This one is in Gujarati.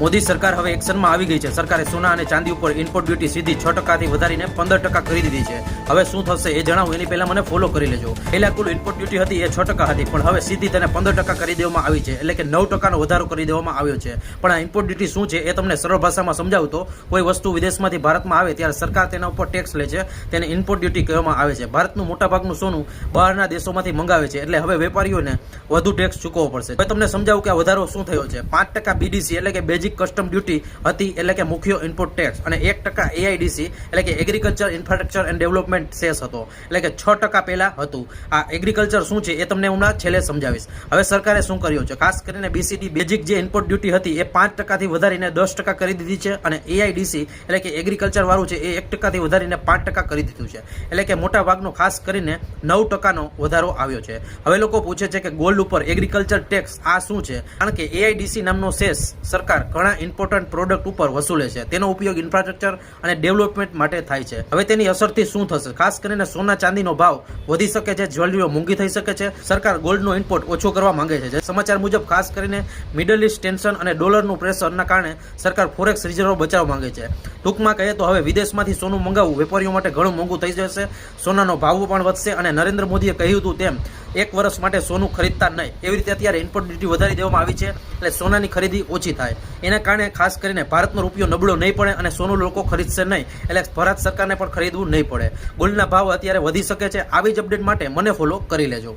મોદી સરકાર હવે એક્શનમાં આવી ગઈ છે. સરકારે સોના અને ચાંદી ઉપર ઇમ્પોર્ટ ડ્યુટી સીધી 6% વધારીને 15% કરી દીધી છે. હવે શું થશે એ જણાવું એની પહેલા મને ફોલો કરી લેજો. પહેલા કુલ ઇમ્પોર્ટ ડ્યુટી હતી એ 6% હતી, પણ હવે સીધી તેને 15% કરી દેવામાં આવી છે. એટલે કે 9%નો વધારો કરી દેવામાં આવ્યો છે. પણ આ ઇમ્પોર્ટ ડ્યુટી શું છે એ તમને સરળ ભાષામાં સમજાવું તો, કોઈ વસ્તુ વિદેશમાંથી ભારતમાં આવે ત્યારે સરકાર તેના ઉપર ટેક્સ લે છે, તેને ઇમ્પોર્ટ ડ્યુટી કહેવામાં આવે છે. ભારતનું મોટાભાગનું સોનું બહારના દેશોમાંથી મંગાવે છે, એટલે હવે વેપારીઓને વધુ ટેક્સ ચૂકવવો પડશે. હવે તમને સમજાવું કે આ વધારો શું થયો છે. 5% BDC એટલે કે બેઝિક કસ્ટમ ડ્યુટી હતી, એટલે કે મુખ્ય ઇમ્પોર્ટ ટેક્સ, અને 1% AIDC એટલે કે agriculture infrastructure and development cess હતો, એટલે કે 6% પહેલા હતું. આ એગ્રીકલ્ચર શું છે એ તમને હમણાં છેલ્લે સમજાવીશ. હવે સરકારે શું કર્યું છે, ખાસ કરીને BCD બેઝિક જે ઇમ્પોર્ટ ડ્યુટી હતી એ 5% થી વધારીને 10% કરી દીધી છે, અને AIDC એટલે કે એગ્રીકલ્ચર વાળું છે એ 1% થી વધારીને 5% કરી દીધું છે. એટલે કે મોટા ભાગનો ખાસ કરીને 9%નો વધારો આવ્યો છે. હવે લોકો પૂછે છે કે ગોલ્ડ ઉપર એગ્રીકલ્ચર ટેક્સ આ શું છે? કારણ કે AIDC નામનો સેસ સરકાર ઘણા ઇમ્પોર્ટન્ટ પ્રોડક્ટ ઉપર વસૂલે છે. તેનો ઉપયોગ ઇન્ફ્રાસ્ટ્રક્ચર અને ડેવલપમેન્ટ માટે થાય છે. હવે તેની અસરથી શું થશે? ખાસ કરીને સોના ચાંદીનો ભાવ વધી શકે છે, જ્વેલરીઓ મોંઘી થઈ શકે છે. સરકાર ગોલ્ડનો ઇમ્પોર્ટ ઓછો કરવા માંગે છે. સમાચાર મુજબ ખાસ કરીને મિડલ ઇસ્ટ ટેન્શન અને ડોલરનું પ્રેશરના કારણે સરકાર ફોરેક્સ રિઝર્વ બચાવવા માંગે છે. ટૂંકમાં કહીએ તો હવે વિદેશમાંથી સોનું મંગાવવું વેપારીઓ માટે ઘણું મોંઘું થઈ જશે. સોનાનો ભાવ પણ વધશે, અને નરેન્દ્ર મોદીએ કહ્યું હતું તેમ 1 વર્ષ માટે સોનું ખરીદતા નહીં, એવી રીતે અત્યારે ઇમ્પોર્ટ ડ્યુટી વધારી દેવામાં આવી છે. એટલે સોનાની ખરીદી ઓછી થાય, એના કારણે ખાસ કરીને ભારતનો રૂપિયો નબળો નહીં પડે અને સોનું લોકો ખરીદશે નહીં. એટલે ભારત સરકારને પણ ખરીદવું નહીં પડે. ગોલ્ડના ભાવ અત્યારે વધી શકે છે. આવી જ અપડેટ માટે મને ફોલો કરી લેજો.